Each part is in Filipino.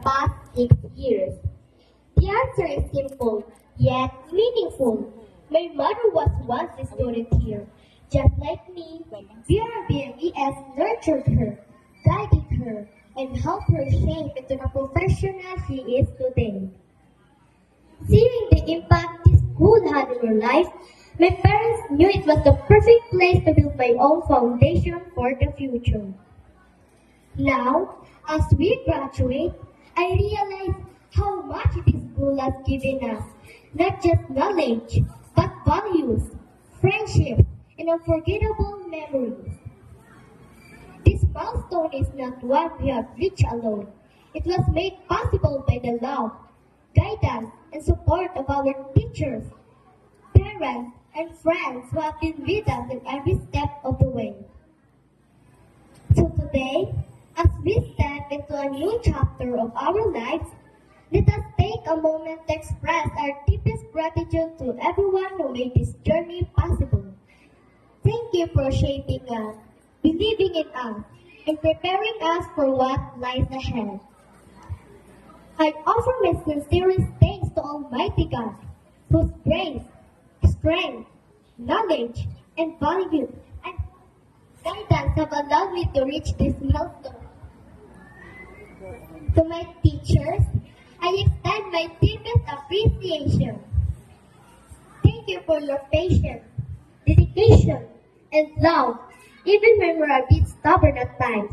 past 6 years? The answer is simple, yet meaningful. My mother was once a student here. Just like me, BRBMES nurtured her, guided her, and helped her shape into the professional she is today. Seeing the impact this school had in her life, my parents knew it was the perfect place to build my own foundation for the future. Now, as we graduate, I realize how much this school has given us, not just knowledge, but values, friendships, and unforgettable memories. This milestone is not one we have reached alone. It was made possible by the love, guidance, and support of our teachers, parents, and friends who have been with us in every step of the way. So today, as we step into a new chapter of our lives, let us take a moment to express our deepest gratitude to everyone who made this journey possible. Thank you for shaping us, believing in us, and preparing us for what lies ahead. I offer my sincerest thanks to Almighty God, whose grace, strength, knowledge, and value and guidance have allowed me to reach this milestone. To my teachers, I extend my deepest appreciation. Thank you for your patience, dedication, and love, even when we're a bit stubborn at times.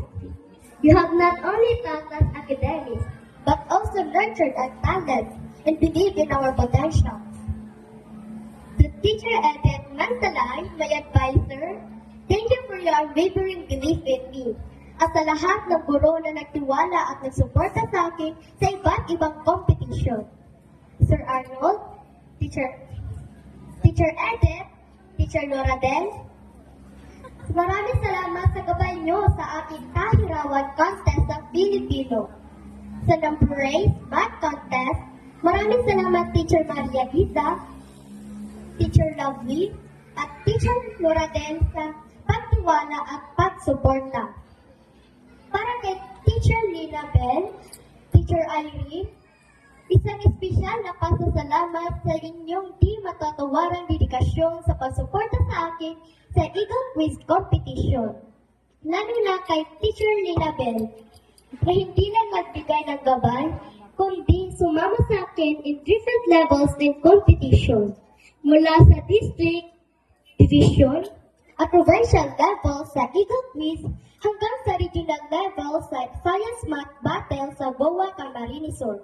You have not only taught us academics, but also nurtured our talents and believed in our potential. To Teacher Edith Mantalay, my advisor, thank you for your unwavering belief in me. At sa lahat ng guro na nagtiwala at nagsuporta sa akin sa iba't ibang kompetisyon. Sir Arnold, Teacher Edith, Teacher Loradel, maraming salamat sa gabay nyo sa aking tahirawan contest ng Pilipino. Sa number race, math contest, maraming salamat Teacher Maria Ida, Teacher Lovely, at Teacher Loradel sa pagtiwala at pagsuporta. Para kay Teacher Lina Bell, Teacher Irene, isang espesyal na pasasalamat sa inyong di matatawarang dedikasyon sa pagsuporta sa akin sa Eagle Quiz Competition. Lalo na kay Teacher Lina Bell, na hindi lang magbigay ng gabay, kundi sumama sa akin in different levels ng competition. Mula sa district, division, at provincial level sa Eagle Quiz hanggang sa regional level sa Science Math Battle sa Boa Camarines Sur.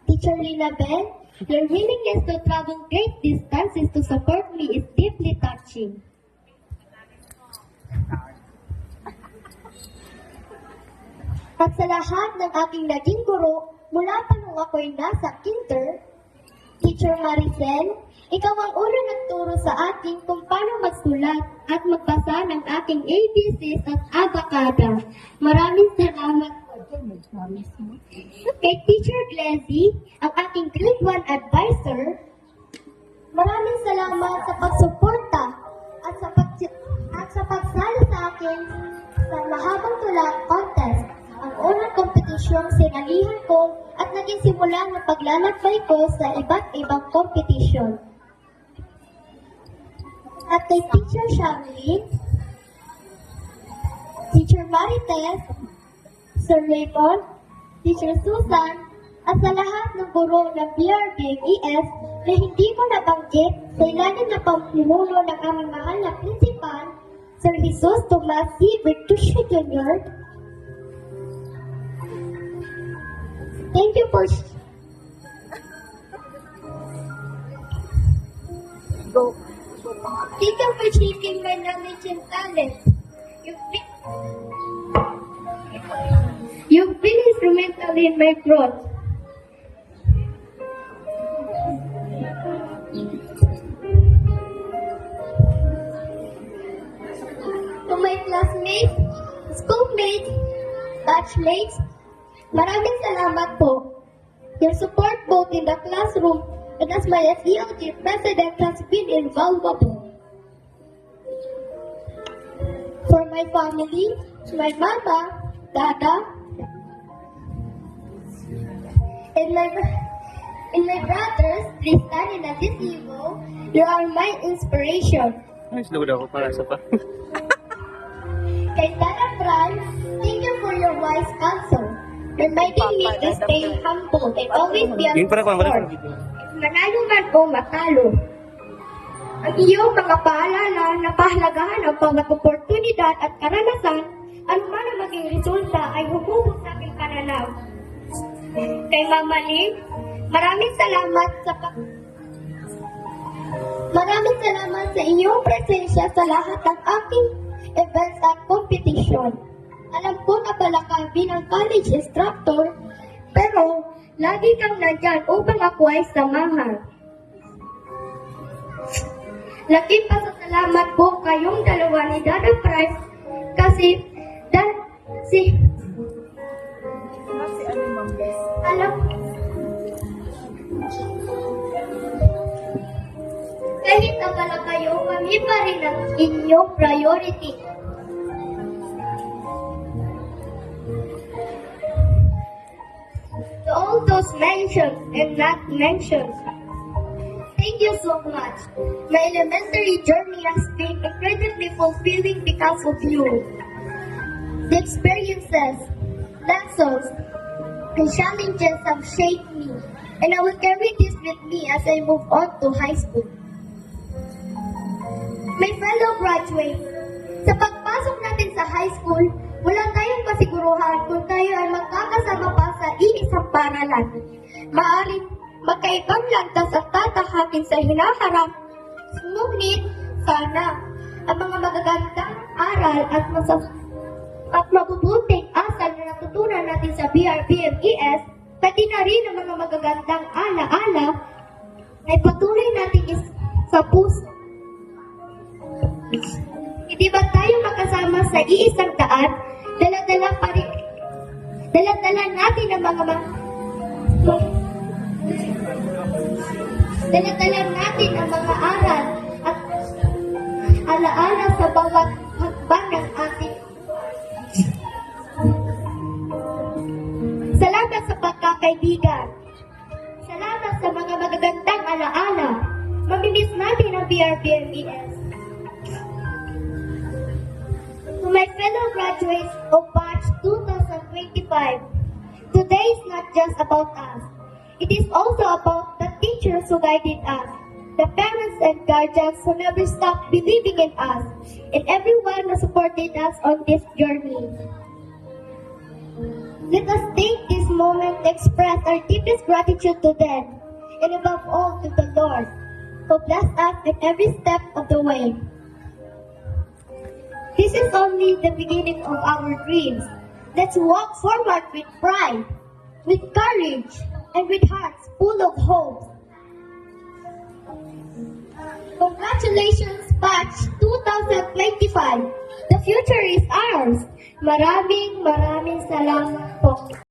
Teacher Lina Bell, your willingness to travel great distances to support me is deeply touching. At sa lahat ng aking naging guro, mula pa nung ako'y nasa kinder, Teacher Maricel, ikaw ang unang nagturo sa akin kung paano magsulat at magbasa ng aking ABCs at abacada. Maraming salamat po. Kay Teacher Glessy, ang aking grade 1 advisor, maraming salamat sa pagsuporta at sa pagsali sa akin sa mahabang tula contest. Ang unang kompetisyong sinalihan ko at naging simula ng paglalakbay ko sa iba't ibang kompetisyon. At kay Teacher Shamlin, Teacher Marites, Sir Raymond, Teacher Susan, at sa lahat ng guro ng BRBMES na hindi ko nabanggit sa ilalim ng pamumuno ng aming mahal na principal, Sir Jesus Tomas C. Bertuccio Jr., thank you for shaping my knowledge and talent. You've been instrumental in my growth. To my classmates, schoolmates, batchmates, maraming salamat po. Your support both in the classroom and as my SEOG president has been invaluable. For my family, my mama, dada, And my brothers, Tristan and Adesivo, you are my inspiration. Ay, slow daw ako para sa pa. Kay Dada Fran, thank you for your wise counsel, reminding me to stay humble and always be a Yung para ko, support. Manalo man o matalo. Ang iyong mga paalala na pahalagahan ang bawat oportunidad at karanasan, ano man ang maging resulta ay humubog sa aking pananaw. Kay Mama Lee, maraming salamat sa iyong presensya sa lahat ng aking events at competition. Alam ko na pala ka bilang college instructor, pero lagi kang nandyan upang ako ay samahan. Laking pasasalamat po kayong dalawa ni Dada Price kasi alam kahit abala kayo, kami pa rin ang inyong priority. To all those mentioned and not mentioned, thank you so much. My elementary journey has been incredibly fulfilling because of you. The experiences, lessons, and challenges have shaped me, and I will carry this with me as I move on to high school. My fellow graduates, sa pagpasok natin sa high school, wala tayong kasiguruhan kung tayo ay magkakasama pa sa iisang paralan. Maaaring magkaibang landas at tatahakin sa hinaharap, ngunit sana ang mga magagandang aral at mabubuting asal na natutunan natin sa BRPMES, pati na rin ang mga magagandang ala-ala ay patuloy natin sa puso. Hindi ba tayo makasama sa iisang daan, dala-dala natin ang mga aral at alaala sa bawat hakbang ng ating. Salamat sa pagkakaibigan. Salamat sa mga magagandang alaala. Mamimiss natin ang BRPMES. To my fellow graduates of Batch 2025, today is not just about us. It is also about the teachers who guided us, the parents and guardians who never stopped believing in us, and everyone who supported us on this journey. Let us take this moment to express our deepest gratitude to them, and above all to the Lord, who blessed us in every step of the way. This is only the beginning of our dreams. Let's walk forward with pride, with courage, and with hearts full of hope. Congratulations, Batch 2025. The future is ours. Maraming salamat po.